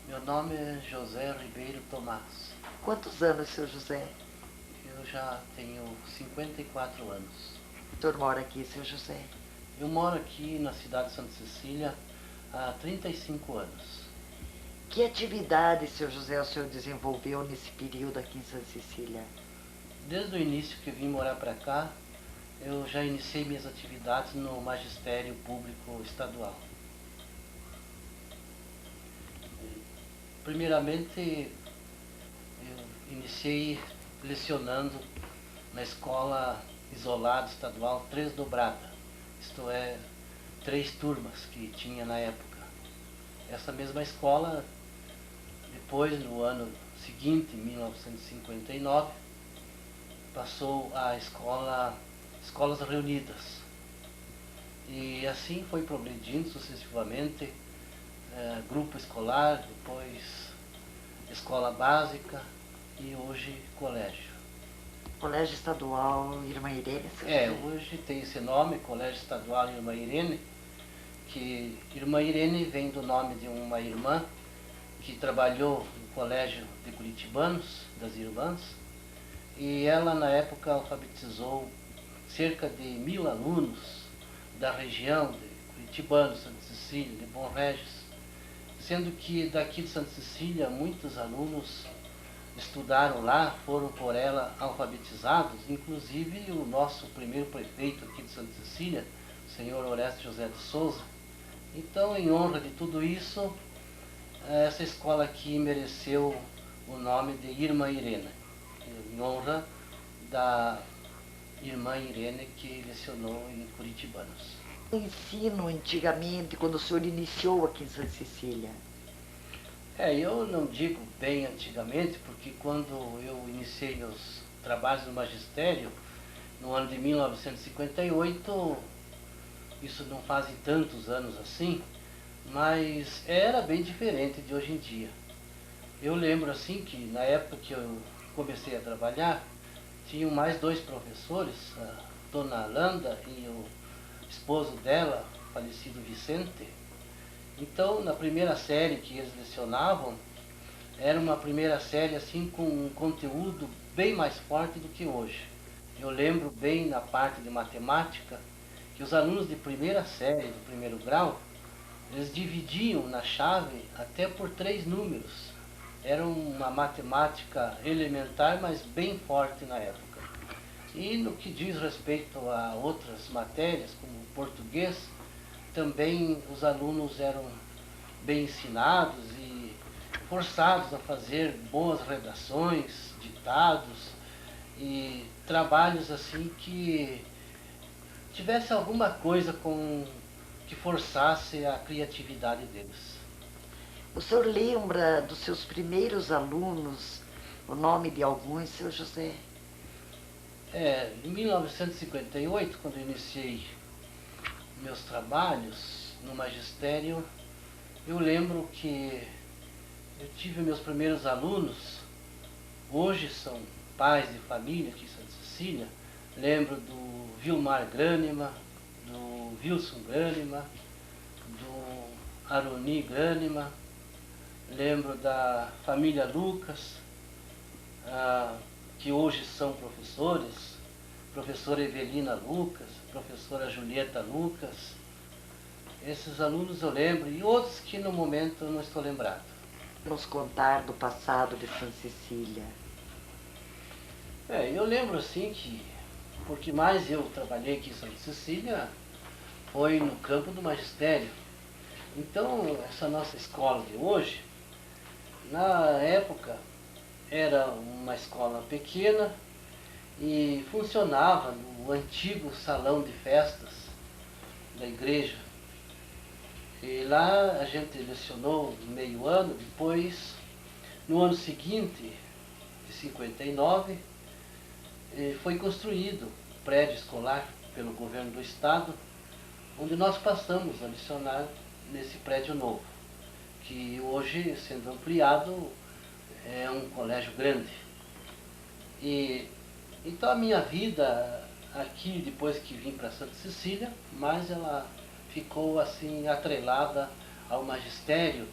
Meu nome é José Ribeiro Tomás. Quantos anos, seu José? Eu já tenho 54 anos. O senhor mora aqui, seu José? Eu moro aqui na cidade de Santa Cecília há 35 anos. Que atividade, seu José, o senhor desenvolveu nesse período aqui em Santa Cecília? Desde o início que vim morar para cá, eu já iniciei minhas atividades no magistério público estadual. Primeiramente, eu iniciei lecionando na escola isolada estadual Três Dobrada, isto é, 3 turmas que tinha na época. Essa mesma escola, depois, no ano seguinte, em 1959, passou a Escolas Reunidas. E assim foi progredindo sucessivamente, grupo escolar, depois escola básica e hoje colégio. Colégio Estadual Irmã Irene, seu José? Hoje tem esse nome, Colégio Estadual Irmã Irene, que Irmã Irene vem do nome de uma irmã que trabalhou no colégio de curitibanos, das irmãs, e ela na época alfabetizou cerca de 1000 alunos da região de Curitibano, Santa Cecília, de Bom Regis, sendo que daqui de Santa Cecília muitos alunos estudaram lá, foram por ela alfabetizados, inclusive o nosso primeiro prefeito aqui de Santa Cecília, o senhor Orestes José de Souza. Então, em honra de tudo isso, essa escola aqui mereceu o nome de Irmã Irene, em honra da irmã Irene que lecionou em Curitibanos. O ensino antigamente, quando o senhor iniciou aqui em Santa Cecília? Eu não digo bem antigamente, porque quando eu iniciei meus trabalhos no magistério, no ano de 1958, isso não fazem tantos anos assim, mas era bem diferente de hoje em dia. Eu lembro assim que na época que eu comecei a trabalhar, tinham mais 2 professores, a dona Alanda e o esposo dela, falecido Vicente. Então, na primeira série que eles lecionavam, era uma primeira série assim com um conteúdo bem mais forte do que hoje. Eu lembro bem na parte de matemática que os alunos de primeira série, do primeiro grau, eles dividiam na chave até por 3 números. Era uma matemática elementar, mas bem forte na época. E no que diz respeito a outras matérias, como português, também os alunos eram bem ensinados e forçados a fazer boas redações, ditados e trabalhos assim que tivesse alguma coisa que forçasse a criatividade deles. O senhor lembra dos seus primeiros alunos, o nome de alguns, seu José? Em 1958, quando eu iniciei meus trabalhos no magistério, eu lembro que eu tive meus primeiros alunos, hoje são pais de família aqui em Santa Cecília. Lembro do Vilmar Grânima, do Wilson Grânima, do Aroni Grânima, lembro da família Lucas, que hoje são professores, professora Evelina Lucas, professora Julieta Lucas. Esses alunos eu lembro e outros que no momento eu não estou lembrado. Nos contar do passado de Santa Cecília. Eu lembro assim que, porque mais eu trabalhei aqui em Santa Cecília, foi no campo do magistério. Então, essa nossa escola de hoje, na época, era uma escola pequena e funcionava no antigo salão de festas da igreja. E lá a gente lecionou meio ano, depois, no ano seguinte, de 59, foi construído um prédio escolar pelo governo do estado, onde nós passamos a lecionar nesse prédio novo, que hoje, sendo ampliado, é um colégio grande. Então a minha vida aqui, depois que vim para Santa Cecília, mas ela ficou assim atrelada ao magistério,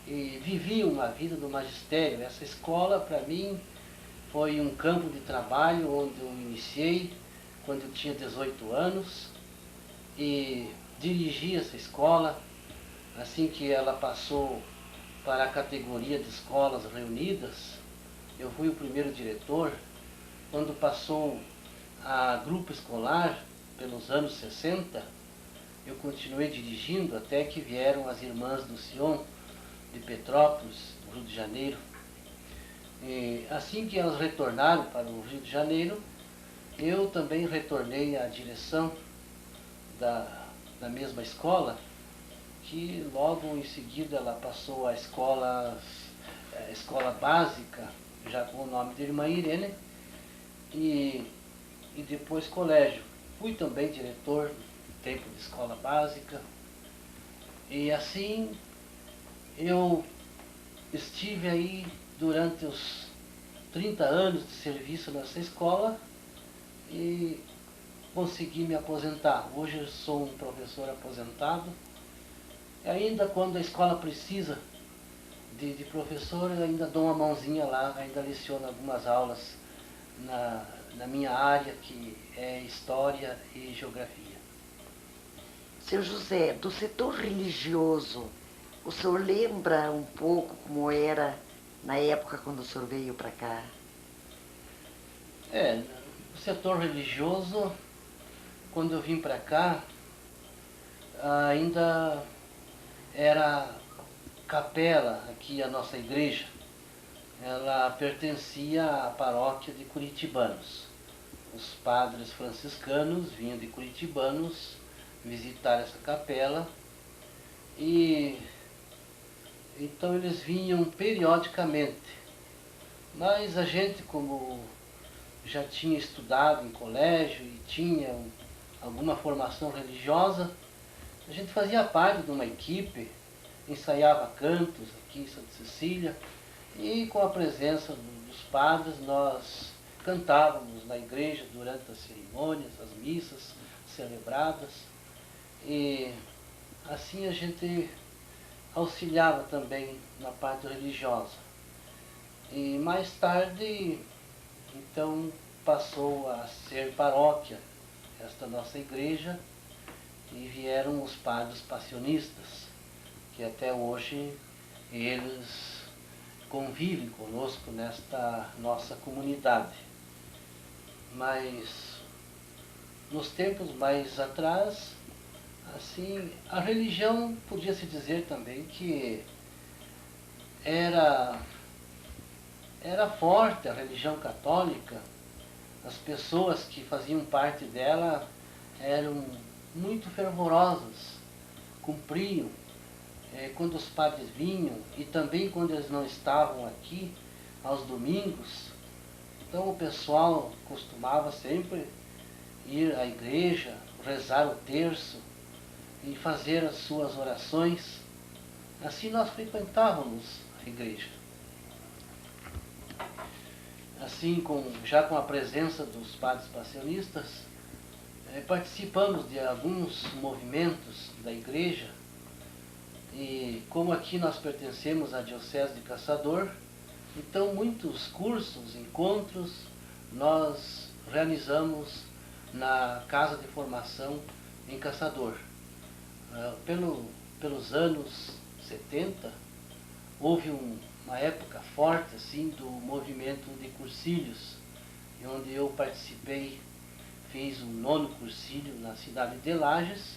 e vivi uma vida no magistério. Essa escola, para mim, foi um campo de trabalho onde eu iniciei quando eu tinha 18 anos e dirigi essa escola. Assim que ela passou para a categoria de escolas reunidas, eu fui o primeiro diretor. Quando passou a grupo escolar, pelos anos 60, eu continuei dirigindo até que vieram as irmãs do Sion, de Petrópolis, do Rio de Janeiro. E assim que elas retornaram para o Rio de Janeiro, eu também retornei à direção da mesma escola, que logo em seguida ela passou à escola básica, já com o nome de Irmã Irene, e depois colégio. Fui também diretor no tempo de escola básica, e assim eu estive aí durante os 30 anos de serviço nessa escola e consegui me aposentar. Hoje eu sou um professor aposentado. E ainda quando a escola precisa de professor, eu ainda dou uma mãozinha lá, ainda leciono algumas aulas na minha área, que é História e Geografia. Seu José, do setor religioso, o senhor lembra um pouco como era na época quando o senhor veio para cá? O setor religioso, quando eu vim para cá, ainda era capela aqui a nossa igreja. Ela pertencia à paróquia de Curitibanos. Os padres franciscanos vinham de Curitibanos visitar essa capela e então eles vinham periodicamente. Mas a gente, como já tinha estudado em colégio e tinha alguma formação religiosa, a gente fazia parte de uma equipe, ensaiava cantos aqui em Santa Cecília, e com a presença dos padres nós cantávamos na igreja durante as cerimônias, as missas celebradas, e assim a gente auxiliava também na parte religiosa. E mais tarde, então, passou a ser paróquia esta nossa igreja, e vieram os padres passionistas, que até hoje eles convivem conosco nesta nossa comunidade. Mas nos tempos mais atrás, assim, a religião podia-se dizer também que era forte, a religião católica. As pessoas que faziam parte dela eram muito fervorosas, cumpriam quando os padres vinham e também quando eles não estavam aqui, aos domingos. Então o pessoal costumava sempre ir à igreja, rezar o terço e fazer as suas orações. Assim nós frequentávamos a igreja. Assim, já com a presença dos padres passionistas, participamos de alguns movimentos da igreja, e como aqui nós pertencemos à Diocese de Caçador, então muitos cursos, encontros, nós realizamos na Casa de Formação em Caçador. Pelos anos 70, houve uma época forte assim, do movimento de cursilhos, onde eu participei, fiz o 9º cursilho na cidade de Lages,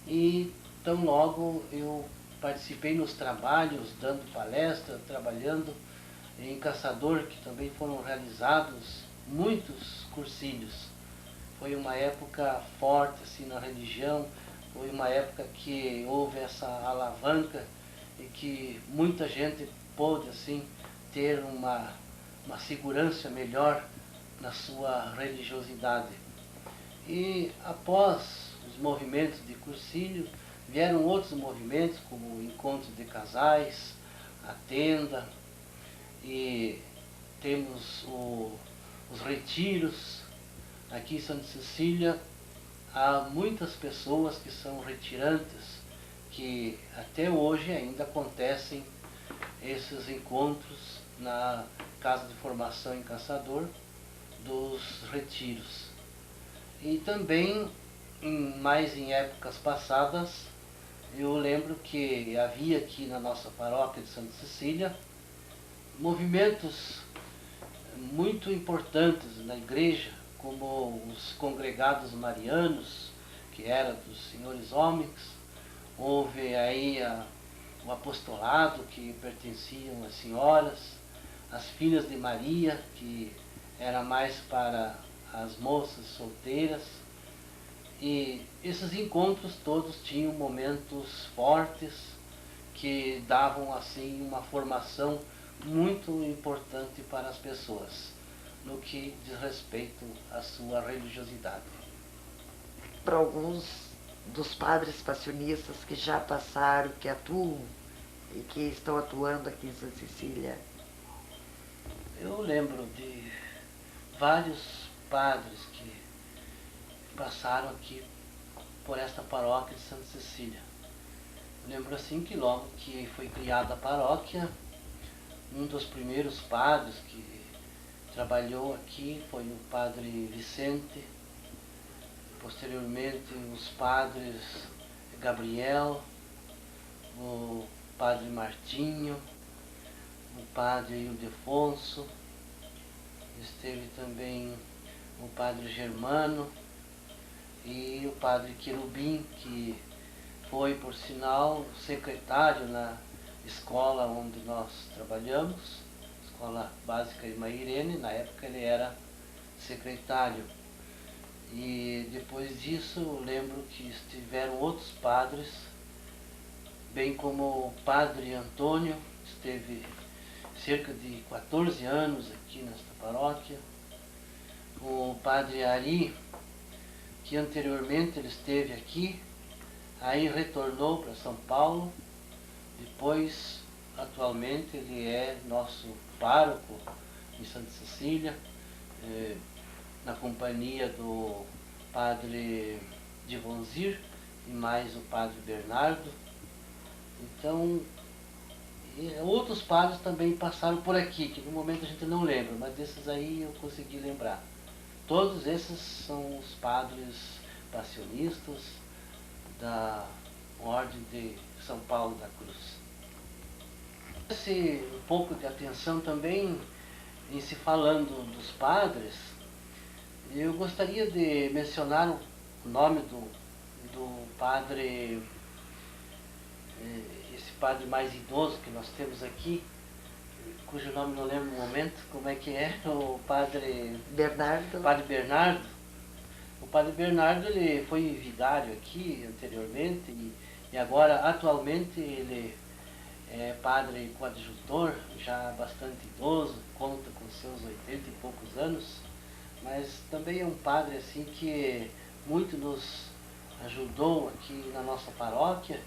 e tão logo eu participei nos trabalhos, dando palestra, trabalhando em Caçador, que também foram realizados muitos cursilhos. Foi uma época forte assim, na religião, foi uma época que houve essa alavanca e que muita gente pôde assim, ter uma segurança melhor na sua religiosidade. E após os movimentos de cursilho, vieram outros movimentos, como o encontro de casais, a tenda, e temos os retiros. Aqui em Santa Cecília há muitas pessoas que são retirantes, que até hoje ainda acontecem esses encontros na Casa de Formação em Caçador dos Retiros. E também, mais em épocas passadas, eu lembro que havia aqui na nossa paróquia de Santa Cecília movimentos muito importantes na igreja, como os congregados marianos, que era dos senhores homens. Houve aí o apostolado, que pertenciam às senhoras, as filhas de Maria, que era mais para as moças solteiras. E esses encontros todos tinham momentos fortes que davam assim uma formação muito importante para as pessoas no que diz respeito à sua religiosidade. Para alguns dos padres passionistas que já passaram, que atuam e que estão atuando aqui em Santa Cecília? Eu lembro de vários padres que passaram aqui por esta paróquia de Santa Cecília. Eu lembro assim que logo que foi criada a paróquia, um dos primeiros padres que trabalhou aqui foi o padre Vicente, posteriormente os padres Gabriel, o padre Martinho, o padre Ildefonso, esteve também o padre Germano e o padre Querubim, que foi, por sinal, secretário na escola onde nós trabalhamos, Escola Básica Irmã Irene. Na época ele era secretário. E depois disso eu lembro que estiveram outros padres, bem como o padre Antônio, esteve cerca de 14 anos aqui nesta paróquia, o padre Ari, que anteriormente ele esteve aqui, aí retornou para São Paulo, depois atualmente ele é nosso pároco em Santa Cecília, na companhia do padre Divonzir e mais o padre Bernardo. Então, outros padres também passaram por aqui, que no momento a gente não lembra, mas desses aí eu consegui lembrar. Todos esses são os padres passionistas da Ordem de São Paulo da Cruz. Um pouco de atenção também em se falando dos padres, eu gostaria de mencionar o nome do padre, esse padre mais idoso que nós temos aqui, cujo nome não lembro no momento, como é que é? O padre Bernardo. Padre Bernardo. O padre Bernardo ele foi vigário aqui anteriormente e agora atualmente ele é padre coadjutor, já bastante idoso, conta com seus 80 e poucos anos, mas também é um padre assim que muito nos ajudou aqui na nossa paróquia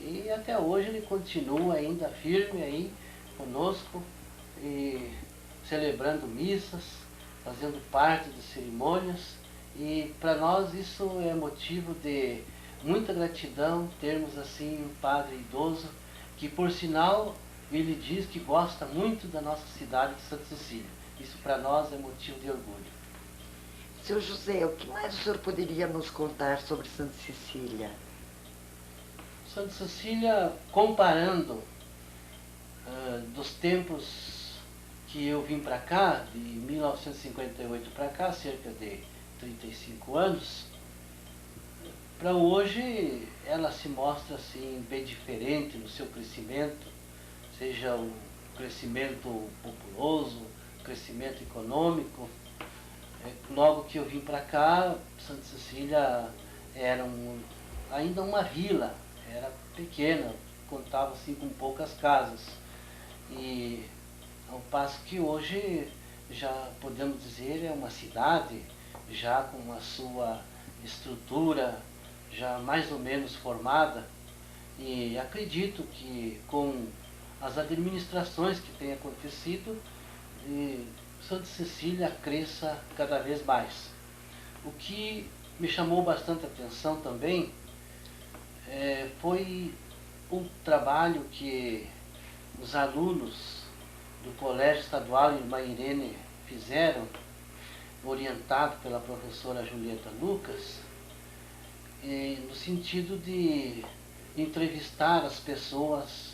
e até hoje ele continua ainda firme aí conosco e celebrando missas, fazendo parte das cerimônias, e para nós isso é motivo de muita gratidão termos assim um padre idoso que, por sinal, ele diz que gosta muito da nossa cidade de Santa Cecília. Isso para nós é motivo de orgulho. Seu José, o que mais o senhor poderia nos contar sobre Santa Cecília? Santa Cecília, comparando dos tempos que eu vim para cá, de 1958 para cá, cerca de 35 anos, para hoje ela se mostra assim bem diferente no seu crescimento, seja o crescimento populoso, crescimento econômico. Logo que eu vim para cá, Santa Cecília era ainda uma vila, era pequena, contava assim com poucas casas. E ao passo que hoje já podemos dizer é uma cidade, já com a sua estrutura já mais ou menos formada, e acredito que com as administrações que têm acontecido, Santa Cecília cresça cada vez mais. O que me chamou bastante atenção também foi um trabalho que os alunos do Colégio Estadual Irmã Irene fizeram, orientado pela professora Julieta Lucas, no sentido de entrevistar as pessoas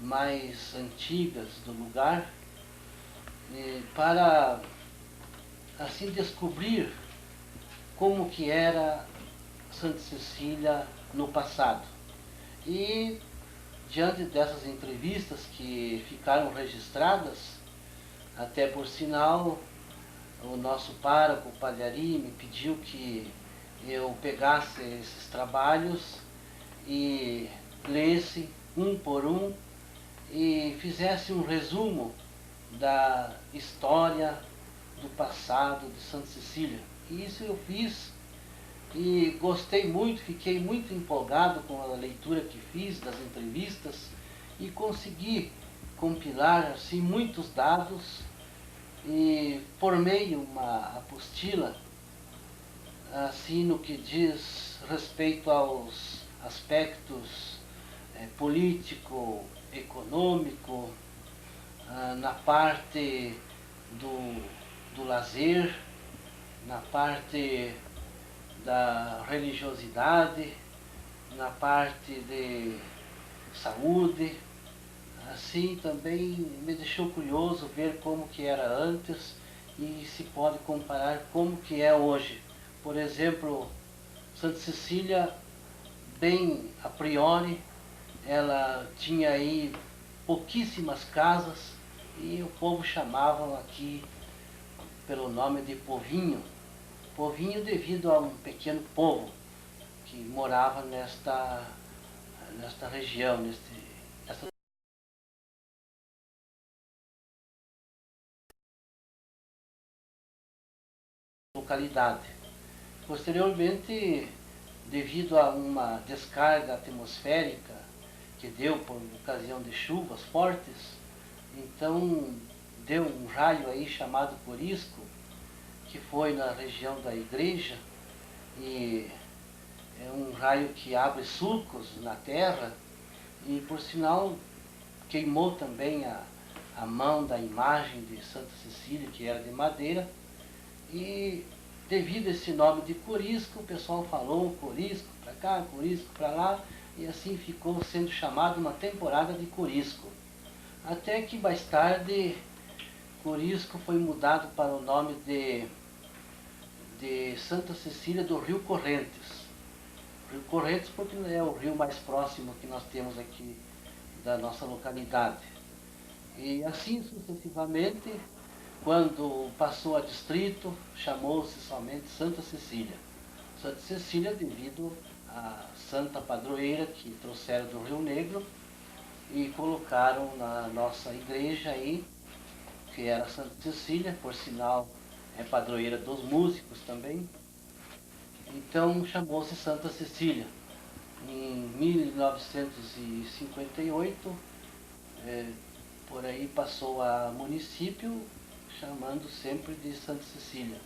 mais antigas do lugar, para assim descobrir como que era Santa Cecília no passado. E diante dessas entrevistas que ficaram registradas, até por sinal, o nosso pároco, o Palhari, me pediu que eu pegasse esses trabalhos e lesse um por um e fizesse um resumo da história do passado de Santa Cecília. E isso eu fiz e gostei muito, fiquei muito empolgado com a leitura que fiz das entrevistas e consegui compilar assim muitos dados e formei uma apostila assim no que diz respeito aos aspectos político, econômico, na parte do lazer, na parte da religiosidade, na parte de saúde. Assim também me deixou curioso ver como que era antes e se pode comparar como que é hoje. Por exemplo, Santa Cecília, bem a priori, ela tinha aí pouquíssimas casas e o povo chamava aqui pelo nome de povinho. Povinho devido a um pequeno povo que morava nesta região, nesta localidade. Posteriormente, devido a uma descarga atmosférica que deu por ocasião de chuvas fortes, então deu um raio aí chamado Corisco, que foi na região da igreja, e é um raio que abre sulcos na terra, e por sinal queimou também a mão da imagem de Santa Cecília, que era de madeira, e devido a esse nome de Corisco, o pessoal falou Corisco para cá, Corisco para lá, e assim ficou sendo chamado uma temporada de Corisco. Até que mais tarde, Corisco foi mudado para o nome de Santa Cecília do Rio Correntes. Rio Correntes porque é o rio mais próximo que nós temos aqui da nossa localidade. E assim sucessivamente, quando passou a distrito, chamou-se somente Santa Cecília. Santa Cecília devido à santa padroeira que trouxeram do Rio Negro e colocaram na nossa igreja aí, que era Santa Cecília, por sinal é padroeira dos músicos também. Então chamou-se Santa Cecília. Em 1958, por aí passou a município, chamando sempre de Santa Cecília.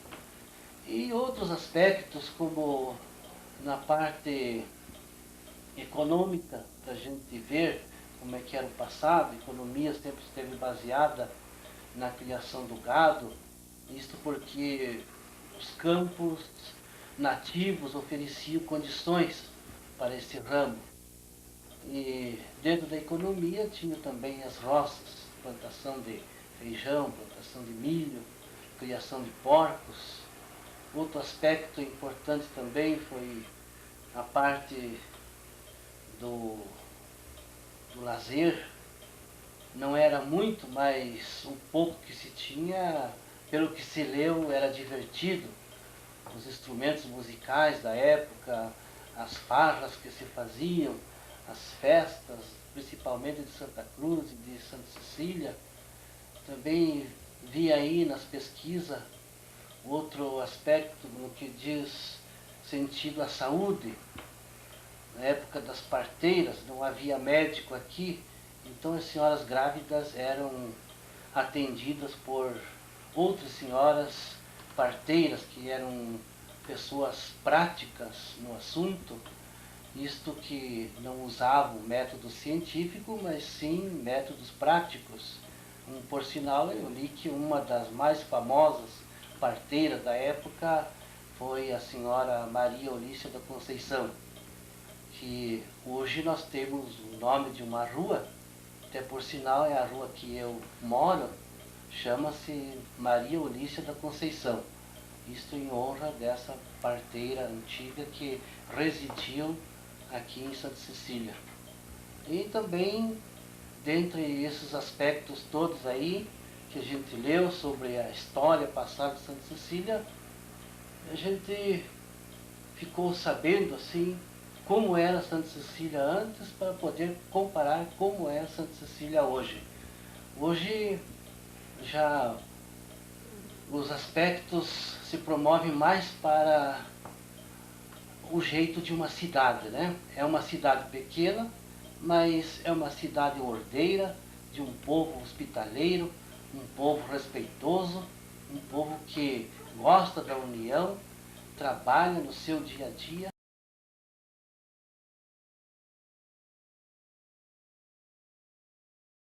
E outros aspectos, como na parte econômica, para a gente ver como é que era o passado, a economia sempre esteve baseada na criação do gado, isto porque os campos nativos ofereciam condições para esse ramo. E dentro da economia tinha também as roças, plantação de feijão, plantação de milho, criação de porcos. Outro aspecto importante também foi a parte do lazer. Não era muito, mas um pouco que se tinha, pelo que se leu, era divertido. Os instrumentos musicais da época, as farras que se faziam, as festas, principalmente de Santa Cruz e de Santa Cecília. Também vi aí nas pesquisas outro aspecto no que diz sentido à saúde. Na época das parteiras, não havia médico aqui, então as senhoras grávidas eram atendidas por outras senhoras parteiras, que eram pessoas práticas no assunto, isto que não usava o método científico, mas sim métodos práticos. Por sinal, eu li que uma das mais famosas parteiras da época foi a senhora Maria Olícia da Conceição, que hoje nós temos o nome de uma rua, até por sinal é a rua que eu moro, chama-se Maria Olícia da Conceição. Isto em honra dessa parteira antiga que residiu aqui em Santa Cecília. E também, dentre esses aspectos todos aí, que a gente leu sobre a história passada de Santa Cecília, a gente ficou sabendo assim como era Santa Cecília antes para poder comparar como é Santa Cecília hoje. Hoje já os aspectos se promovem mais para o jeito de uma cidade, né? É uma cidade pequena, mas é uma cidade ordeira, de um povo hospitaleiro, um povo respeitoso, um povo que gosta da união, trabalha no seu dia a dia